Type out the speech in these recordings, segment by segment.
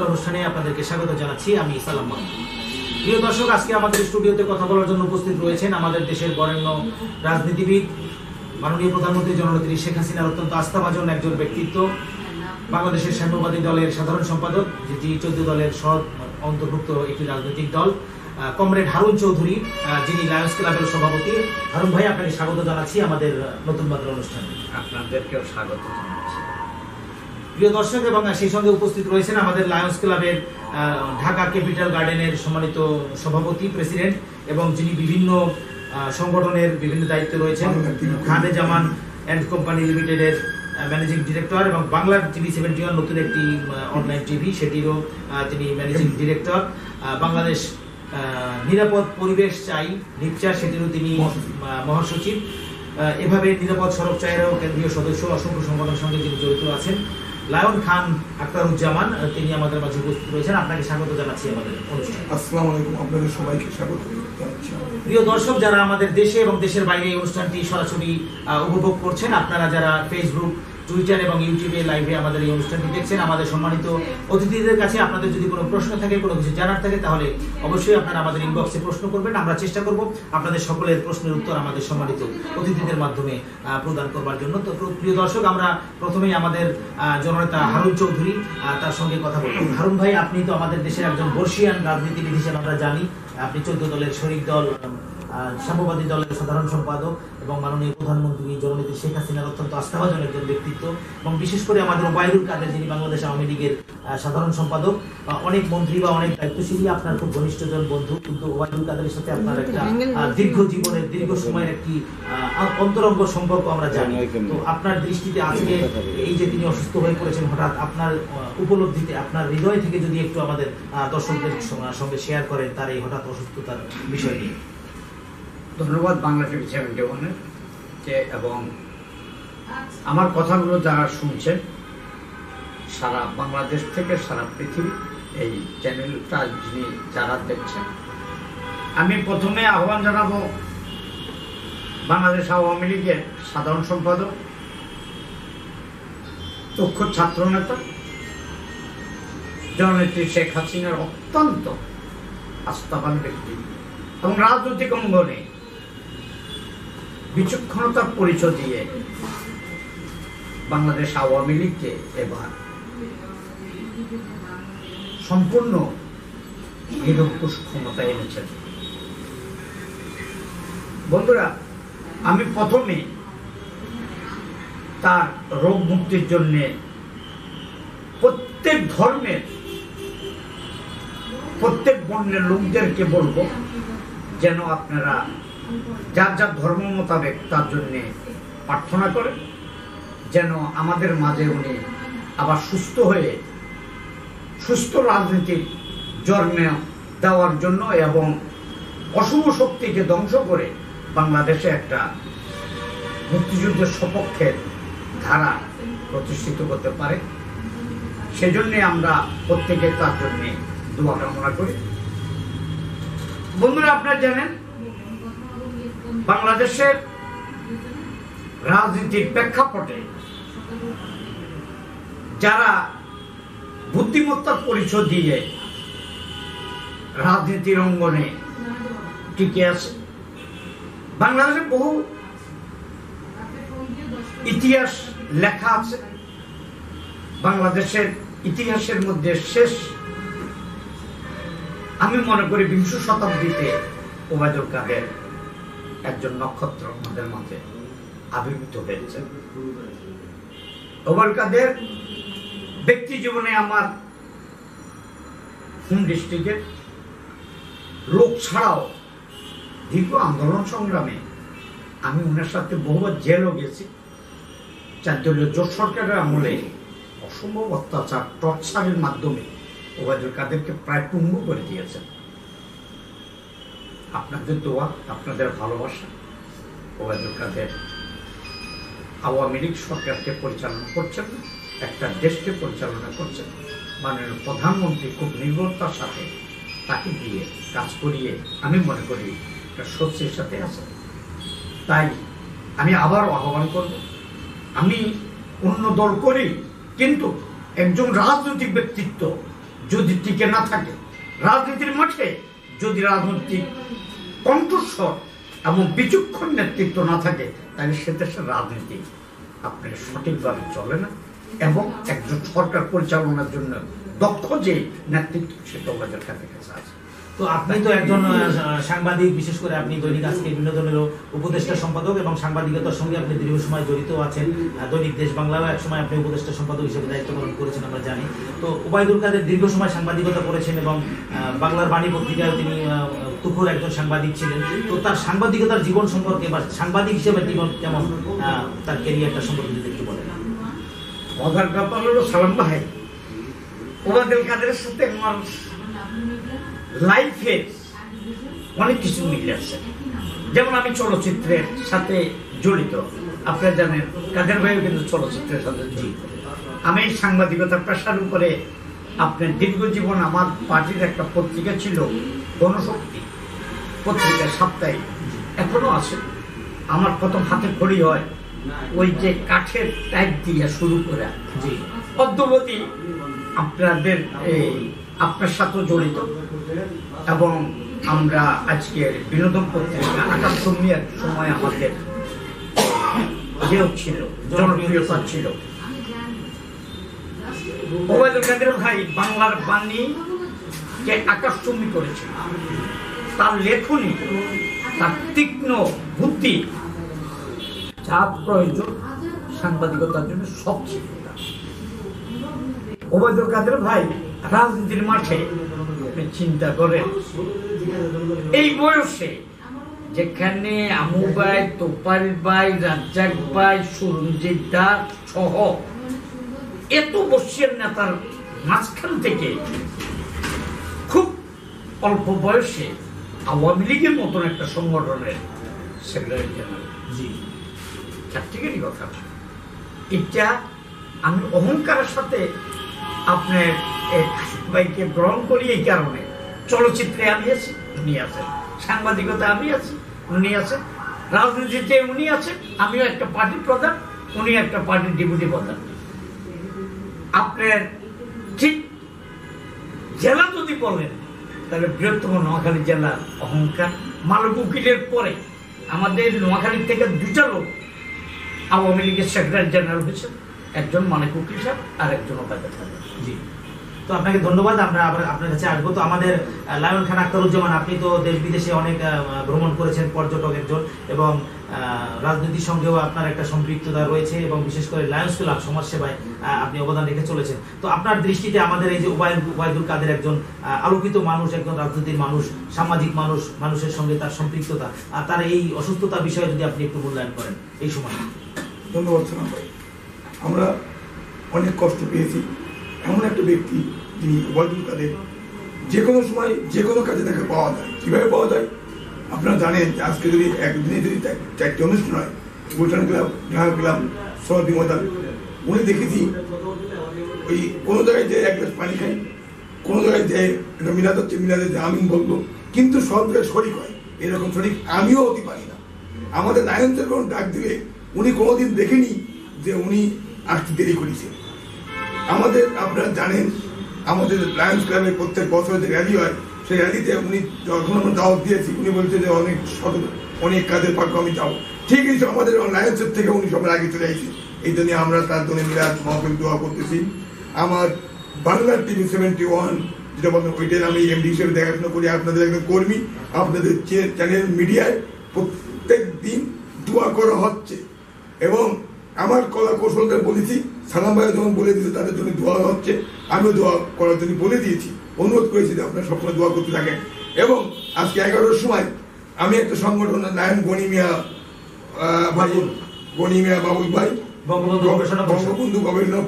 অনুষ্ঠানে আপনাদেরকে স্বাগত জানাচ্ছি। আমি সালাম মাহমুদ। প্রিয় দর্শক, আজকে আমাদের স্টুডিওতে কথা বলার জন্য উপস্থিত রয়েছেন আমাদের দেশের বরেণ্য রাজনীতিবিদ, মাননীয় প্রধানমন্ত্রী জননেত্রী শেখ হাসিনার অত্যন্ত আস্থাভাজন একজন ব্যক্তিত্ব, বাংলাদেশের সাম্যবাদী দলের সাধারণ সম্পাদক, যেটি 14 দলের অন্তর্ভুক্ত একটি রাজনৈতিক দল, কমরেড হারুন চৌধুরী, যিনি লায়ন্স ক্লাবের সভাপতি। হারুন ভাই, আপনাকে স্বাগত জানাচ্ছি আমাদের নতুন বাংলা অনুষ্ঠানে। আপনাদেরকেও স্বাগত জানাচ্ছি। প্রিয় দর্শক, এবং সেই সঙ্গে উপস্থিত রয়েছেন আমাদের লায়ন্স ক্লাবের ঢাকা ক্যাপিটাল গার্ডেনের সম্মানিত সভাপতি, প্রেসিডেন্ট, এবং যিনি বিভিন্ন সংগঠনের বিভিন্ন দায়িত্বে রয়েছেন, খানে জামান অ্যান্ড কোম্পানি লিমিটেডের ম্যানেজিং ডিরেক্টর, এবং বাংলার টিভি 71 নতুন একটি অনলাইন টিভি, সেটিরও তিনি ম্যানেজিং ডিরেক্টর। বাংলাদেশ নিরাপদ পরিবেশ চাই, নিপচা, সেটিরও তিনি মহাসচিব। এভাবে নিরাপদ সড়ক চাইয়েরও কেন্দ্রীয় সদস্য, অসংখ্য সংগঠনের সঙ্গে যিনি জড়িত আছেন। লায়ন খান আখতারুজ্জামান, তিনি আমাদের মাঝে উপস্থিত রয়েছেন। আপনাকে স্বাগত জানাচ্ছি আমাদের অনুষ্ঠানে। আসসালামু আলাইকুম, আপনাদের সবাইকে স্বাগত জানাচ্ছি। প্রিয় দর্শক, যারা আমাদের দেশে এবং দেশের বাইরে এই অনুষ্ঠানটি সরাসরি উপভোগ করছেন, আপনারা যারা ফেসবুক, টুইটার এবং ইউটিউবে লাইভে আমাদের এই অনুষ্ঠানটি দেখছেন, আমাদের সম্মানিত অতিথিদের কাছে আপনাদের যদি কোনো প্রশ্ন থাকে, কোনো কিছু জানার থাকে, তাহলে অবশ্যই আপনারা আমাদের ইনবক্সে প্রশ্ন করবেন। আমরা চেষ্টা করব আপনাদের সকলের প্রশ্নের উত্তর আমাদের সম্মানিত অতিথিদের মাধ্যমে প্রদান করবার জন্য। তো প্রিয় দর্শক, আমরা প্রথমেই আমাদের জননেতা হারুন চৌধুরী, তার সঙ্গে কথা বলব। হারুন ভাই, আপনি তো আমাদের দেশের একজন বর্ষিয়ান রাজনীতিবিদ হিসেবে আমরা জানি। আপনি 14 দলের শরিক দল, সাম্যবাদী দলের সাধারণ সম্পাদক, এবং মাননীয় প্রধানমন্ত্রী জননেত্রী শেখ হাসিনার অত্যন্ত আস্থাভাজন একজন ব্যক্তিত্ব, এবং বিশেষ করে আমাদের ওবায়দুল কাদের, যিনি বাংলাদেশ আওয়ামী লীগের সাধারণ সম্পাদক। অনেক মন্ত্রী বা অনেক দায়িত্বশীল আপনার খুব ঘনিষ্ঠজন বন্ধু, কিন্তু ওবায়দুল কাদের সাথে আপনার একটা দীর্ঘ জীবনের, দীর্ঘ সময়ের একটি অন্তরঙ্গ সম্পর্ক আমরা জানি। তো আপনার দৃষ্টিতে আজকে এই যে তিনি অসুস্থ হয়ে পড়েছেন হঠাৎ, আপনার উপলব্ধিতে, আপনার হৃদয় থেকে যদি একটু আমাদের দর্শকদের সঙ্গে শেয়ার করেন তার এই হঠাৎ অসুস্থতার বিষয় নিয়ে। ধন্যবাদ বাংলা টিভি 71 কে, এবং আমার কথাগুলো যারা শুনছেন সারা বাংলাদেশ থেকে সারা পৃথিবী, এই চ্যানেলটা যিনি যারা দেখছেন, আমি প্রথমে আহ্বান জানাবো বাংলাদেশ আওয়ামী লীগের সাধারণ সম্পাদক, দক্ষ ছাত্র নেতা জননেত্রী শেখ হাসিনার অত্যন্ত আস্থাবান ব্যক্তি, এবং রাজনৈতিক অঙ্গনে বিচক্ষণতার পরিচয় দিয়ে বাংলাদেশ আওয়ামী লীগকে এবার সম্পূর্ণ নিরঙ্কুশ ক্ষমতায় এনেছেন। বন্ধুরা, আমি প্রথমে তার রোগ মুক্তির জন্য প্রত্যেক ধর্মের, প্রত্যেক বর্ণের লোকদেরকে বলবো যেন আপনারা যার যার ধর্ম মোতাবেক তার জন্য প্রার্থনা করেন, যেন আমাদের মাঝে উনি আবার সুস্থ হয়ে সুস্থ রাজনীতির জন্মে দেওয়ার জন্য এবং অশুভ শক্তিকে ধ্বংস করে বাংলাদেশে একটা মুক্তিযুদ্ধের সপক্ষের ধারা প্রতিষ্ঠিত করতে পারে। সেজন্য আমরা প্রত্যেকে তার জন্য দোয়া কামনা করি। বন্ধুরা, আপনারা জানেন বাংলাদেশের রাজনীতির প্রেক্ষাপটে যারা বুদ্ধিমত্তার পরিচয় দিয়ে রাজনীতির অঙ্গনে টিকে আছে, বাংলাদেশে বহু ইতিহাস লেখা আছে। বাংলাদেশের ইতিহাসের মধ্যে শেষ, আমি মনে করি 20 শতাব্দীতে ওবায়দুল কাদের একজন নক্ষত্র আমাদের মাঝে আবির্ভূত হয়েছে। ওবায়দুল কাদের ব্যক্তি জীবনে আমার হোম ডিস্ট্রিক্টের লোক ছাড়াও দীর্ঘ আন্দোলন সংগ্রামে আমি ওনার সাথে বহুবার জেলও গেছি। 4 দলীয় জোট সরকারের আমলে অসম্ভব অত্যাচার, টর্চারের মাধ্যমে ওবায়দুল কাদেরকে প্রায় পঙ্গু করে দিয়েছেন। আপনাদের দোয়া, আপনাদের ভালোবাসা, ওবায়দুল কাদের আওয়ামী লীগ সরকারকে পরিচালনা করছেন, একটা দেশকে পরিচালনা করছেন। মাননীয় প্রধানমন্ত্রী খুব নির্ভরতার সাথে তাকে দিয়ে কাজ করিয়ে আমি মনে করি একটা স্বস্তির সাথে আছে। তাই আমি আবারও আহ্বান করব, আমি অন্য দল করি, কিন্তু একজন রাজনৈতিক ব্যক্তিত্ব যদি টিকে না থাকে, রাজনীতির মাঠে যদি রাজনৈতিক কণ্ঠস্বর এবং বিচক্ষণ নেতৃত্ব না থাকে, তাহলে সে দেশের রাজনীতি আপনার সঠিকভাবে চলে না এবং একজন সরকার পরিচালনার জন্য দক্ষ যে নেতৃত্ব সেটা আমাদের কাছে আছে। তো আপনি তো একজন সাংবাদিক, বিশেষ করে আপনি দৈনিক আজকে বিভিন্ন ধরনের উপদেষ্টা সম্পাদক এবং সাংবাদিকতার সঙ্গে আপনি দীর্ঘ সময় জড়িত আছেন। দৈনিক দেশ বাংলারও এক সময় আপনি উপদেষ্টা সম্পাদক হিসেবে দায়িত্ব পালন করেছেন, আমরা জানি। তো ওবায়দুল কাদের দীর্ঘ সময় সাংবাদিকতা করেছেন এবং বাংলার বাণী পত্রিকায় তিনি তুখোর একজন সাংবাদিক ছিলেন। তো তার সাংবাদিকতার জীবন সম্পর্কে বা সাংবাদিক হিসেবে জীবন কেমন, তার ক্যারিয়ারটা সম্পর্কে যদি একটু বলেন। মজার ব্যাপার হলো সালাম ভাই, ওবায়দুল কাদের সাথে আমার লাইফে অনেক কিছু মিলে আছে। যেমন আমি চলচ্চিত্রের সাথে জড়িত, আপনারা জানেন কাদের ভাইও কিন্তু চলচ্চিত্রের সাথে জড়িত। আমি সাংবাদিকতার পেশার উপরে আপনার দীর্ঘ জীবন, আমার পার্টির একটা পত্রিকা ছিল গণশক্তি পত্রিকা, সাপ্তাহিক, এখনো আছে। আমার প্রথম হাতে খড়ি হয় ওই যে কাঠের টাইপ দিয়ে শুরু করে অদ্যবধি আপনাদের আপনার সাথে জড়িত। এবং আমরা আজকের বিনোদন পত্রিকা আকাশমী এক সময় আমাদের ইয়েও ছিল, জনপ্রিয়তা ছিল। ওবায়দুল কাদের ভাই বাংলার বাণীকে আকাশচুম্বী করেছিল। তার লেখনী, তার তীক্ষ্ণ বুদ্ধি, যা প্রয়োজন সাংবাদিকতার জন্য সব ছিল। ওবায়দুল কাদের ভাই রাজনীতির মাঠে চিন্তা করেন, এই বয়সে যেখানে আমু ভাই, তোপাল ভাই, রাজ্জাক ভাই, সুরঞ্জিত দাস সহ এত বর্ষীয় নেতার মাঝখান থেকে খুব অল্প বয়সে আওয়ামী লীগের মতন একটা সংগঠনের সেক্রেটারি জেনারেল, চারটিকারই কথা। এটা আমি অহংকারের সাথে আপনার ভাইকে গ্রহণ করি। এই কারণে চলচ্চিত্রে আমি আছি, উনি আছেন, সাংবাদিকতা আমি আছি, উনি আছেন, রাজনীতিতে উনি আছেন, আমিও একটা পার্টির প্রধান, উনি একটা পার্টির ডেপুটি প্রধান। আপনার ঠিক জেলা যদি বলেন তাহলে বৃহত্তম নোয়াখালী জেলার অহংকার। মালক উকিলের পরে আমাদের নোয়াখালী থেকে দুটা লোক আওয়ামী লীগের সেক্রেটারি জেনারেল হয়েছে, একজন মালিক উকিল সাহেব আর একজন ওবায়দুল কাদের। জি, তো আপনাকে ধন্যবাদ। আমরা আবার আপনার কাছে আসবো। তো আমাদের লায়ন খান আখতারুজ্জামান, আপনি তো দেশ বিদেশে অনেক ভ্রমণ করেছেন, পর্যটক একজন, এবং রাজনীতির সঙ্গেও আপনার একটা সম্পৃক্ততা রয়েছে এবং বিশেষ করে লায়ন্স ক্লাব সমাজসেবায় আপনি অবদান রেখে চলেছেন। তো আপনার দৃষ্টিতে আমাদের এই যে ওবায়দুল কাদের একজন আলোকিত মানুষ, একজন রাজনীতির মানুষ, সামাজিক মানুষ, মানুষের সঙ্গে তার সম্পৃক্ততা আর তার এই অসুস্থতার বিষয়ে যদি আপনি একটু মূল্যায়ন করেন এই সময়। ধন্যবাদ সালাম ভাই। আমরা অনেক কষ্ট পেয়েছি এমন একটা ব্যক্তি যিনি ওবায়দুল কাদের, যে কোনো সময় যে কোনো কাজে তাকে পাওয়া যায়। কিভাবে পাওয়া যায় আপনারা জানেন যে আজকে যদি একদিনে যদি 4টি অনুষ্ঠান হয়, Gulshan club, Dhaka club, Saudi ময়দান, উনি দেখেছি ওই কোনো জায়গায় যে এক গ্লাস পানি খাই, কোনো জায়গায় যে একটা মিলাদ হচ্ছে, মিলাদে যে আমিন বলবো, কিন্তু সব জায়গায় শরিক হয়। এরকম শরিক আমিও হতে পারি না। আমাদের লায়ন্সের কোনো ডাক দিলে উনি কোনোদিন দেখেনি যে উনি আসতে দেরি করেছেন। আমাদের আপনারা জানেন আমাদের লায়ন্স ক্লাবের প্রত্যেক বছর যে র্যালি হয়, সেই র্যালিতে উনি যখন আমরা দাওয়াত দিয়েছি, উনি বলছে যে অনেক কাজের পার্ক আমি যাবো। ঠিক আছে, আমাদের লায়ন্সের থেকে উনি সবার আগে চলে আসছে। এই জন্য আমরা তার জন্য মিলাদ মাহফিল দোয়া করতেছি। আমার বাংলার টিভি 71 যেটা বলেন, ওইটার আমি এমডি হিসেবে দেখাশোনা করি, আপনাদের একজন কর্মী। আপনাদের চ্যানেল মিডিয়ায় প্রত্যেক দিন দোয়া করা হচ্ছে এবং আমার কলা কৌশলদের বলেছি, সালাম ভাই যখন বলে দিয়েছে তাদের জন্য দোয়া হচ্ছে, আমিও দোয়া করার জন্য বলে দিয়েছি, অনুরোধ করেছি যে আপনারা সবসময় দোয়া করতে থাকেন। এবং আজকে 11টার সময় আমি একটা সংগঠন নায়ন গণিমিয়া বাবুল ভাই বঙ্গবন্ধু গবেষণা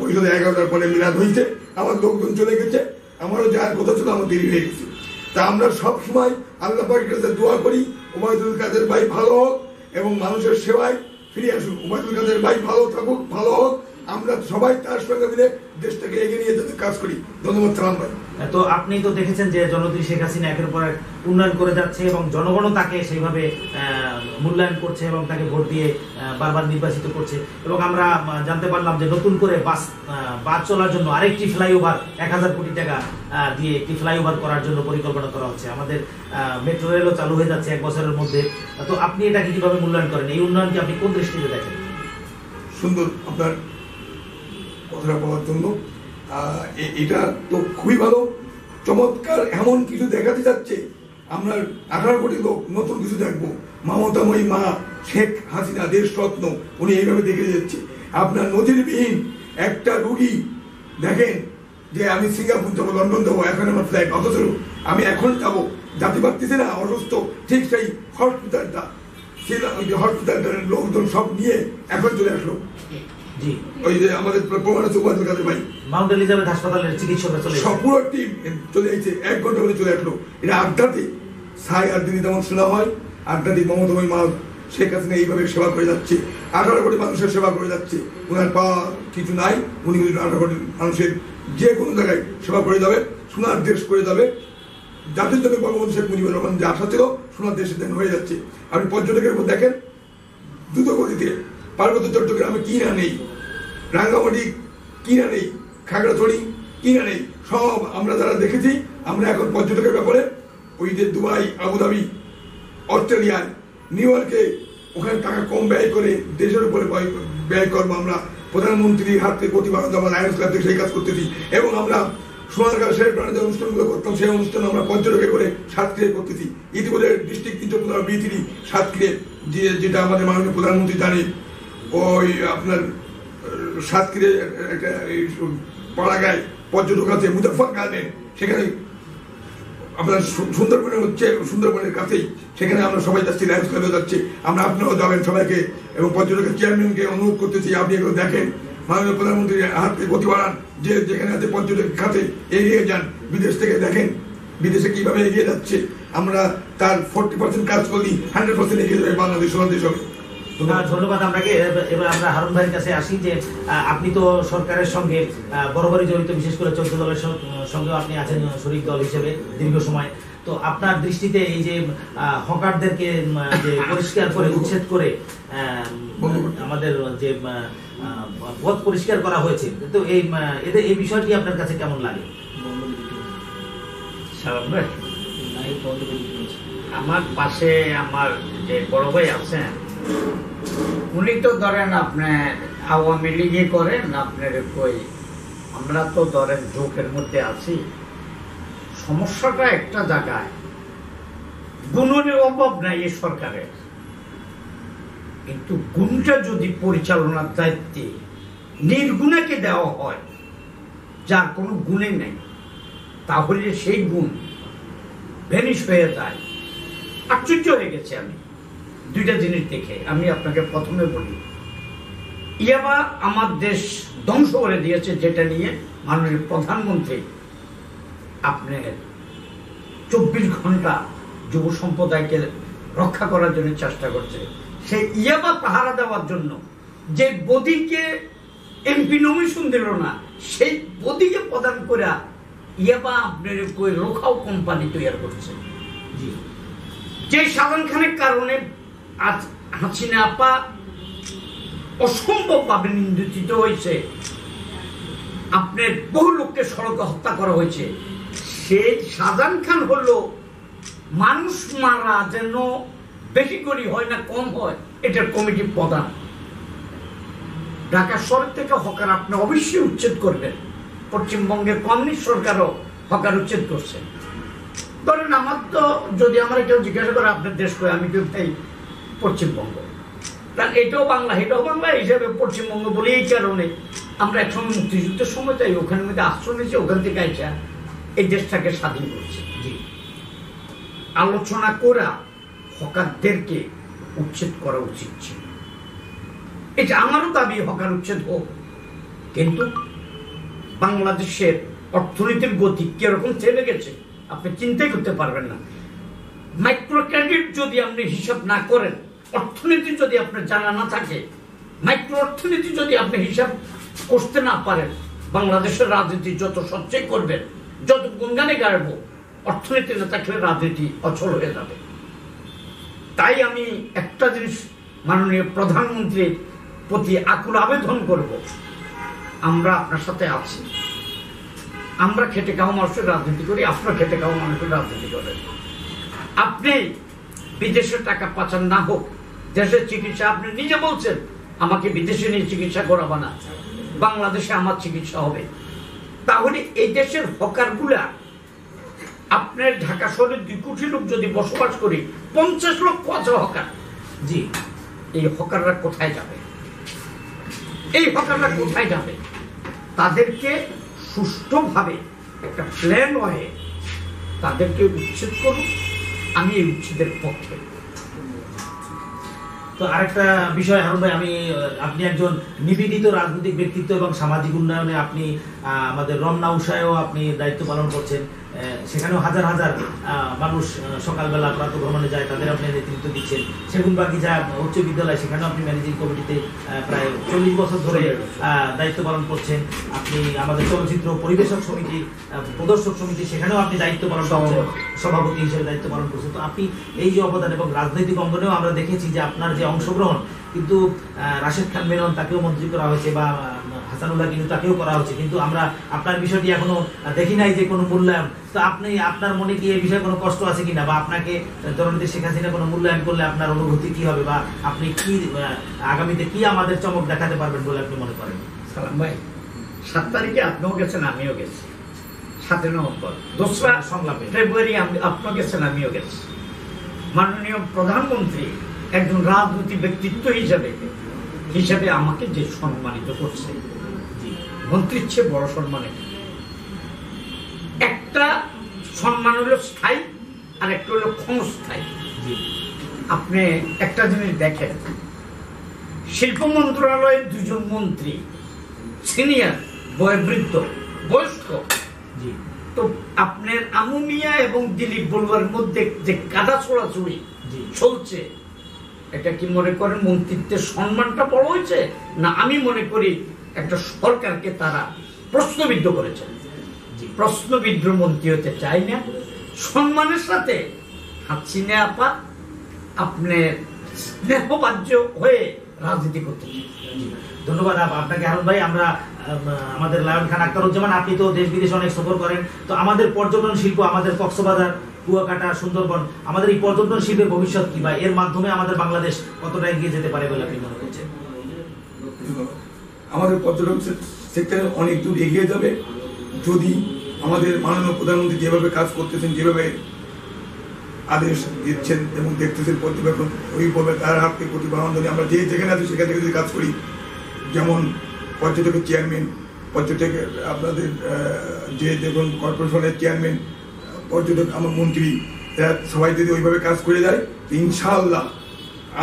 পরিষদে 11টার পরে মিলাদ হয়েছে, আমার লোকজন চলে গেছে, আমারও যাওয়ার কথা ছিল, আমার দেরি হয়ে গেছে। তা আমরা সবসময় আল্লাহ পাকের কাছে দোয়া করি ওবায়দুল কাদের ভাই ভালো হোক এবং মানুষের সেবায় ফিরে আসুক। ওবায়দুল কাদের ভাই ভালো থাকুক, ভালো হোক আমরা সবাই তার সঙ্গে মিলে দেশটাকে এগিয়ে নিয়ে যেতে কাজ করি। ধন্যবাদ সালাম ভাই। তো আপনি তো দেখেছেন যে জননেত্রী শেখ হাসিনা একের পর এক উন্নয়ন করে যাচ্ছে এবং জনগণও তাকে সেইভাবে মূল্যায়ন করছে এবং তাকে ভোট দিয়ে বারবার নির্বাচিত করছে। এবং আমরা জানতে পারলাম যে নতুন করে বাস চলার জন্য আরেকটি ফ্লাইওভার 1000 কোটি টাকা দিয়ে একটি ফ্লাইওভার করার জন্য পরিকল্পনা করা হচ্ছে। আমাদের মেট্রো রেলও চালু হয়ে যাচ্ছে 1 বছরের মধ্যে। তো আপনি এটাকে কিভাবে মূল্যায়ন করেন? এই উন্নয়নকে আপনি কোন দৃষ্টিতে দেখেন? সুন্দর আপনার কথাটা বলার জন্য। এটা তো খুবই ভালো, চমৎকার। এমন কিছু দেখাতে যাচ্ছে, আমরা 18 কোটি লোক নতুন কিছু দেখবো। মমতাময়ী মা শেখ হাসিনা দেশ রত্ন, উনি এইভাবে দেখে যাচ্ছে। আপনার নজিরবিহীন একটা রুগী দেখেন যে আমি সিঙ্গাপুর যাবো, লন্ডন যাবো, এখন আমার ফ্লাইট, অথচ আমি এখন যাবো, যাতে পারতেছি না, অসুস্থ। ঠিক সেই হসপিটালটা, হসপিটালটার লোকজন সব নিয়ে এখন চলে আসলো। ওই যে আমাদের প্রমাণ আছে উপাধির কাছে ভাই, মাউন্ট এলিজাবেথ হাসপাতালের চিকিৎসকরা চলে পুরো টিম চলে এসেছে, 1 ঘন্টা মধ্যে চলে আসলো। এটা আড্ডাতে সাই আড্ডা যেমন শোনা হয়, আড্ডাতে মমতাময়ী মা শেখ হাসিনা এইভাবে সেবা করে যাচ্ছে, 18 কোটি মানুষের সেবা করে যাচ্ছে। ওনার পাওয়া কিছু নাই, উনি 18 কোটি মানুষের যে কোনো জায়গায় সেবা করে যাবে, সোনার দেশ করে যাবে। জাতির জন্য বঙ্গবন্ধু শেখ মুজিবুর রহমান যে আশা ছিল, সোনার দেশের দেন হয়ে যাচ্ছে। আপনি পর্যটকের উপর দেখেন, দ্রুত গতিতে পার্বত্য চট্টগ্রামে কি না নেই, রাঙ্গামাটি কি না নেই, খাগড়াছড়ি কি না নেই, সব আমরা যারা দেখেছি। আমরা এখন পর্যটকের ব্যাপারে ওই যে দুবাই, আবুধাবি, অস্ট্রেলিয়ায়, নিউ ইয়র্কে, ওখানে টাকা কম ব্যয় করে দেশের উপরে ব্যয় করবো। আমরা প্রধানমন্ত্রীর হাত থেকে প্রতিবার আমরা লায়ন্স ক্লাব থেকে সেই কাজ করতেছি। এবং আমরা সোনারগাঁ শের প্রাণে যে অনুষ্ঠানগুলো করতাম, সেই অনুষ্ঠান আমরা পর্যটকে করে সাতক্ষীরায় করতেছি। ইতিমধ্যে ডিস্ট্রিক্ট ইন্টারপ্রেনার B3 সাতক্ষীরে, যেটা আমাদের মাননীয় প্রধানমন্ত্রী জানে, ওই আপনার সাতক্ষীরে একটা পাড়াগায় পর্যটক আছে, মুজাফফর গার্ডেন, সেখানে আপনার সুন্দরবনের হচ্ছে, সুন্দরবনের কাছেই, সেখানে আমরা সবাই যাচ্ছি, লায়ন্স ক্লাবে যাচ্ছি। আমরা আপনারাও যাবেন সবাইকে, এবং পর্যটকের চেয়ারম্যানকে অনুরোধ করতেছি, আপনি এগুলো দেখেন, মাননীয় প্রধানমন্ত্রীর হাতে গতি বাড়ান, যে যেখানে আছে পর্যটক খাতে এগিয়ে যান, বিদেশ থেকে দেখেন বিদেশে কিভাবে এগিয়ে যাচ্ছে। আমরা তার 40% কাজ করলি 100% এগিয়ে যাবে বাংলাদেশ, বাংলাদেশ হবে। ধন্যবাদ আপনাকে। এবার আমরা হারুন ভাইয়ের কাছে আসি যে আপনি তো সরকারের সঙ্গে বরাবরই জড়িত, বিশেষ করে 14 দলের সঙ্গেও আপনি আছেন শরিক দল হিসেবে দীর্ঘ সময়। তো আপনার দৃষ্টিতে এই যে হকারদেরকে যে পরিষ্কার করে উচ্ছেদ করে আমাদের যে পথ পরিষ্কার করা হয়েছে, তো এই বিষয়টি আপনার কাছে কেমন লাগে? আমার পাশে আমার যে বড় ভাই আছেন, উনি তো ধরেন আপনার আওয়ামী লীগে করেন, আপনার কই আমরা তো ধরেন জোকের মধ্যে আছি। সমস্যাটা একটা জায়গায়, গুণের অভাব নাই এই সরকারের, কিন্তু গুণটা যদি পরিচালনার দায়িত্বে নির্গুণাকে দেওয়া হয়, যার কোনো গুণে নেই, তাহলে সেই গুণ ভ্যানিশ হয়ে যায়। আশ্চর্য হয়ে গেছে আমি 2টা জিনিস দেখে। আমি আপনাকে প্রথমে বলি, ইয়াবা আমার দেশ ধ্বংস করে দিয়েছে, যেটা নিয়ে মাননীয় প্রধানমন্ত্রী আপনার 24 ঘন্টা যুব সম্প্রদায়কে রক্ষা করার জন্য চেষ্টা করছে। সেই ইয়াবা পাহারা দেওয়ার জন্য যে বদিকে এমপি নমিশন দিল না, সেই বদিকে প্রদান করে ইয়াবা আপনার কই রোখাও কোম্পানি তৈরি করছে। যে শাহজাহান খানের কারণে আজ হাসিনা আপা অসম্ভবভাবে নিন্দিত হয়েছে, আপনার বহু লোককে সড়কে হত্যা করা হয়েছে। সেই শাহজাহান খান হলো মানুষ মারা যেন বেশি করে হয় না কম হয়, এটার কমিটি প্রধান। ঢাকা শহর থেকে হকার আপনি অবশ্যই উচ্ছেদ করবেন। পশ্চিমবঙ্গের কমিউনিস্ট সরকারও হকার উচ্ছেদ করছে। ধরেন আমার তো, যদি আমার কেউ জিজ্ঞাসা করে আপনার দেশ করে, আমি কেউ তাই পশ্চিমবঙ্গ, কারণ এটাও বাংলা এটাও বাংলা হিসাবে পশ্চিমবঙ্গ বলে। এই কারণে আমরা একসময় মুক্তিযুদ্ধের সময় তাই ওখানে মধ্যে আশ্রয় নিয়েছি, ওখান থেকে আইসা এই দেশটাকে স্বাধীন করছে। আলোচনা করা হকারদেরকে উচ্ছেদ করা উচিত ছিল। এটা আমারও দাবি, হকার উচ্ছেদ হোক, কিন্তু বাংলাদেশের অর্থনীতির গতি কিরকম থেমে গেছে আপনি চিন্তাই করতে পারবেন না। মাইক্রো ক্রেডিট যদি আপনি হিসাব না করেন, অর্থনীতি যদি আপনার জানা না থাকে, মাইক্রো অর্থনীতি যদি আপনি হিসাব করতে না পারেন, বাংলাদেশের রাজনীতি যত সঞ্চয় করবেন, যত গুণগানে গাড়বো, অর্থনীতি না থাকলে রাজনীতি অচল হয়ে যাবে। তাই আমি একটা জিনিস মাননীয় প্রধানমন্ত্রীর প্রতি আকুল আবেদন করব, আমরা আপনার সাথে আছি, আমরা খেটে খাওয়া মানুষের রাজনীতি করি, আপনারা খেটে খাওয়া মানুষের রাজনীতি করেন। আপনি বিদেশে টাকা পাচার না হোক, দেশের চিকিৎসা, আপনি নিজে বলছেন আমাকে বিদেশে নিয়ে চিকিৎসা করাবো না, বাংলাদেশে আমার চিকিৎসা হবে। তাহলে এই দেশের হকারগুলা, আপনার ঢাকা শহরে 2 কোটি লোক যদি বসবাস করি, 50 লক্ষ আছে হকার। জি, এই হকাররা কোথায় যাবে? এই হকাররা কোথায় যাবে? তাদেরকে সুষ্ঠুভাবে একটা প্ল্যান হয়ে তাদেরকে উচ্ছেদ করুন। আমি এই উচ্ছেদের পক্ষে। তো আরেকটা বিষয় হারুন ভাই, আপনি একজন নিবেদিত রাজনৈতিক ব্যক্তিত্ব এবং সামাজিক উন্নয়নে আপনি আমাদের রমনা উষায়ও আপনি দায়িত্ব পালন করছেন। সেখানেও হাজার হাজার মানুষ সকালবেলা প্রাতঃ ভ্রমণে যায়, তাদের আপনি নেতৃত্ব দিচ্ছেন। সেগুনবাগিচা উচ্চ বিদ্যালয়, সেখানেও আপনি ম্যানেজিং কমিটিতে প্রায় 40 বছর ধরে দায়িত্ব পালন করছেন। আপনি আমাদের চলচ্চিত্র পরিবেশক সমিতি, প্রদর্শক সমিতি, সেখানেও আপনি দায়িত্ব পালন করছেন, সভাপতি হিসেবে দায়িত্ব পালন করছেন। তো আপনি এই যে অবদান, এবং রাজনৈতিক অঙ্গনেও আমরা দেখেছি যে আপনার যে অংশগ্রহণ, কিন্তু রাশেদ খান মেনন তাকেও মন্ত্রী করা হয়েছে, বা হাসানুল্লাহ কিন্তু তাকেও করা হচ্ছে, কিন্তু আমরা আপনার বিষয়টি এখনো দেখি নাই যে কোনো মূল্যায়ন। তো আপনি, আপনার মনে কি এই বিষয়ে কোনো কষ্ট আছে কিনা, বা আপনাকে জননেত্রী শেখ হাসিনা কোনো মূল্যায়ন করলে আপনার অনুভূতি কি হবে, বা আপনি কি আগামীতে কি আমাদের চমক দেখাতে পারবেন বলে আপনি মনে করেন? সালাম ভাই, 7 তারিখে আপনিও গেছেন, আমিও গেছি। 7 নভেম্বর, 2রা সংলাপে ফেব্রুয়ারি আপনিও গেছেন, আমিও গেছি। মাননীয় প্রধানমন্ত্রী একজন রাজনৈতিক ব্যক্তিত্ব হিসেবে আমাকে যে সম্মানিত করছে, মন্ত্রীর চেয়ে বড় সম্মান। একটা সম্মান হলো স্থায়ী, আর একটা হলো ক্ষণস্থায়ী। আপনি একটা জিনিস দেখেন, শিল্প মন্ত্রণালয়ের 2 জন মন্ত্রী সিনিয়র, বয়োবৃদ্ধ, বয়স্ক। তো আপনার আমু মিয়া এবং দিলীপ বড়ুয়ার মধ্যে যে কাদা ছোড়াছুড়ি চলছে, এটা কি মনে করেন মন্ত্রিত্বের সম্মানটা বড় হয়েছে? না, আমি মনে করি একটা সরকারকে তারা প্রশ্নবিদ্ধ করেছে। প্রশ্নবিদ্ধ মন্ত্রী হতে চাই না। সম্মানের সাথে হাসিনা আপা আপনি স্নেহবাহ্য হয়ে রাজনীতি করতে চাই। ধন্যবাদ আপনাকে হারুন ভাই। আমরা আমাদের লায়ন খান আখতারুজ্জামান, আপনি তো দেশ বিদেশে অনেক সফর করেন, তো আমাদের পর্যটন শিল্প, আমাদের কক্সবাজার, কুয়াকাটা, সুন্দরবন, আমাদের এই পর্যটন শিল্পের ভবিষ্যৎ কি, বা এর মাধ্যমে আমাদের বাংলাদেশ কতটা এগিয়ে যেতে পারে বলে আপনি মনে করছেন? আমাদের পর্যটন সেক্টরে অনেক দূর এগিয়ে যাবে যদি আমাদের মাননীয় প্রধানমন্ত্রী যেভাবে কাজ করতেছেন, যেভাবে আদেশ দিচ্ছেন এবং দেখতেছেন পর্যবেক্ষণ, ওইভাবে তার হাতকে প্রতিপালন যদি আমরা যেখানে আছি সেখান থেকে যদি কাজ করি, যেমন পর্যটকের চেয়ারম্যান, পর্যটকের আপনাদের যে দেখুন কর্পোরেশনের চেয়ারম্যান, পর্যটক আমার মন্ত্রী, এরা সবাই যদি ওইভাবে কাজ করে যায়, ইনশাআল্লাহ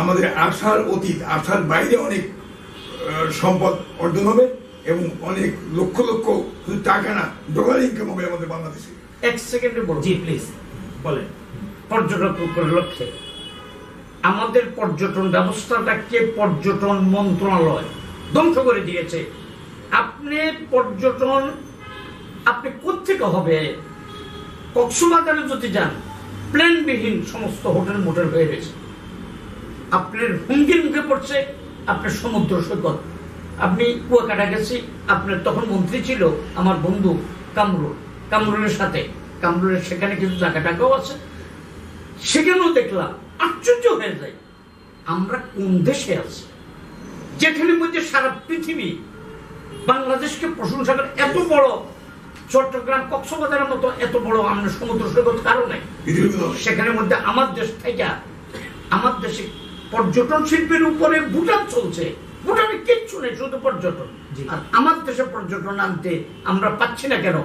আমাদের আশার অতীত, আশার বাইরে অনেক সম্পদ অর্জন হবে এবং অনেক লক্ষ লক্ষ শুধু টাকা না, ডলার ইনকাম হবে আমাদের বাংলাদেশে। 1 সেকেন্ডে বলুন। জি প্লিজ বলেন। পর্যটক লক্ষ্যে আমাদের পর্যটন ব্যবস্থাটাকে পর্যটন মন্ত্রণালয় ধ্বংস করে দিয়েছে। আপনি পর্যটন আপনি কোত্থেকে হবে? কক্সবাজারে যদি যান, প্ল্যানবিহীন সমস্ত হোটেল মোটেল হয়ে গেছে। আপনার হুমকির মুখে পড়ছে আপনার সমুদ্র সৈকত। আপনি কুয়াকাটা গেছি, আপনার তখন মন্ত্রী ছিল আমার বন্ধু কামরুলের সাথে, কামরুলের সেখানে কিছু জায়গা টাকাও আছে, সেখানেও দেখলাম, আশ্চর্য হয়ে যায় আমরা কোন দেশে আছি, যেখানের মধ্যে সারা পৃথিবী বাংলাদেশকে প্রশংসা করে। এত বড় চট্টগ্রাম, কক্সবাজারের মতো এত বড় আমরা সমুদ্র সৈকত কারো নাই, সেখানের মধ্যে আমার দেশ থেকে, আমার দেশে পর্যটন শিল্পের উপরে ভুটান চলছে। ভুটানে কিচ্ছু নেই, শুধু পর্যটন। আর আমার দেশে পর্যটন আনতে আমরা পাচ্ছি না কেন?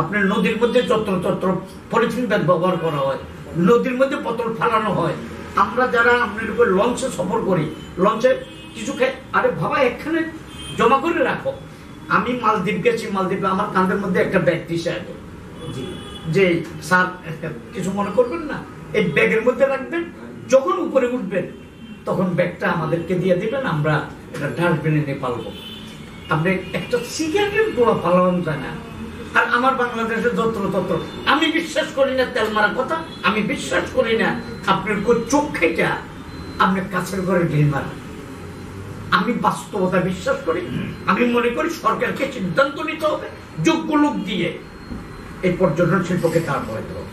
আপনার নদীর মধ্যে যত্র পলিথিন ব্যাগ ব্যবহার করা হয়, নদীর মধ্যে বোতল ফালানো হয়। আমরা যারা আপনার উপর লঞ্চে সফর করি, লঞ্চে কিছু খাই, আরে বাবা এখানে জমা করে রাখো। আমি মালদ্বীপ গেছি, মালদ্বীপে আমার কাঁধের মধ্যে একটা ব্যাগ দিছে আগে, যে স্যার কিছু মনে করবেন না, এই ব্যাগের মধ্যে রাখবেন, যখন উপরে উঠবেন তখন ব্যাগটা আমাদেরকে দিয়ে দিবেন, আমরা এটা ডাস্টবিনে নিয়ে পালবো। আপনি একটা সিগারেটের গোড়া পালানো যায় না। আর আমার বাংলাদেশে যত্র তত্র, আমি বিশ্বাস করি না তেল মারা কথা, আমি বিশ্বাস করি না আপনার চোখ খেটা আপনার কাছের ঘরে ঢিল মারা। আমি বাস্তবতা বিশ্বাস করি। আমি মনে করি সরকারকে সিদ্ধান্ত নিতে হবে, যোগ্য লোক দিয়ে এই পর্যটন শিল্পকে দাঁড় করাতে হবে।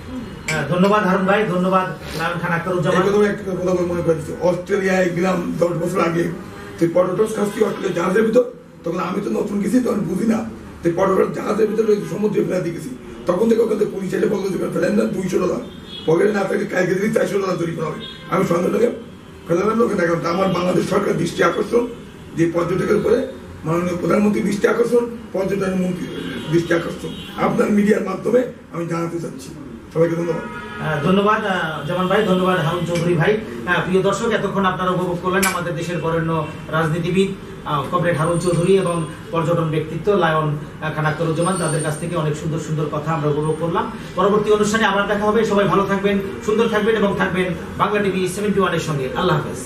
ধন্যবাদ হারুন ভাই, ধন্যবাদ লায়ন খান আখতারুজ্জামান। একটা কথা মনে করেছি, অস্ট্রেলিয়ায় গেলাম 10 বছর আগে, তুই পর্যটন শাস্তি অস্ট্রেলিয়া জাহাজের ভিতর, তখন আমি তো নতুন গেছি, তখন বুঝি না, তুই পর্যটন জাহাজের ভিতরে সমুদ্রে ফেলাতে গেছি, তখন থেকে ওখানে পুলিশ এসে বললো ফেলেন না $200, পকেটে না থাকে কালকে দিদি $400 তৈরি করা হবে। আমি সঙ্গে সঙ্গে ফেলালাম লোকে দেখলাম। আমার বাংলাদেশ সরকার দৃষ্টি আকর্ষণ যে পর্যটকের উপরে মাননীয় প্রধানমন্ত্রী দৃষ্টি আকর্ষণ, পর্যটন মন্ত্রী দৃষ্টি আকর্ষণ আপনার মিডিয়ার মাধ্যমে আমি জানাতে চাচ্ছি। সবাইকে ধন্যবাদ। ধন্যবাদ জামান ভাই, ধন্যবাদ হারুন চৌধুরী ভাই। প্রিয় দর্শক, এতক্ষণ আপনারা উপভোগ করলেন আমাদের দেশের বরেণ্য রাজনীতিবিদ কমরেড হারুন চৌধুরী এবং পর্যটন ব্যক্তিত্ব লায়ন খান আখতারুজ্জামান, তাদের কাছ থেকে অনেক সুন্দর সুন্দর কথা আমরা উপভোগ করলাম। পরবর্তী অনুষ্ঠানে আবার দেখা হবে। সবাই ভালো থাকবেন, সুন্দর থাকবেন এবং থাকবেন বাংলা টিভি 71 এর সঙ্গে। আল্লাহ হাফেজ।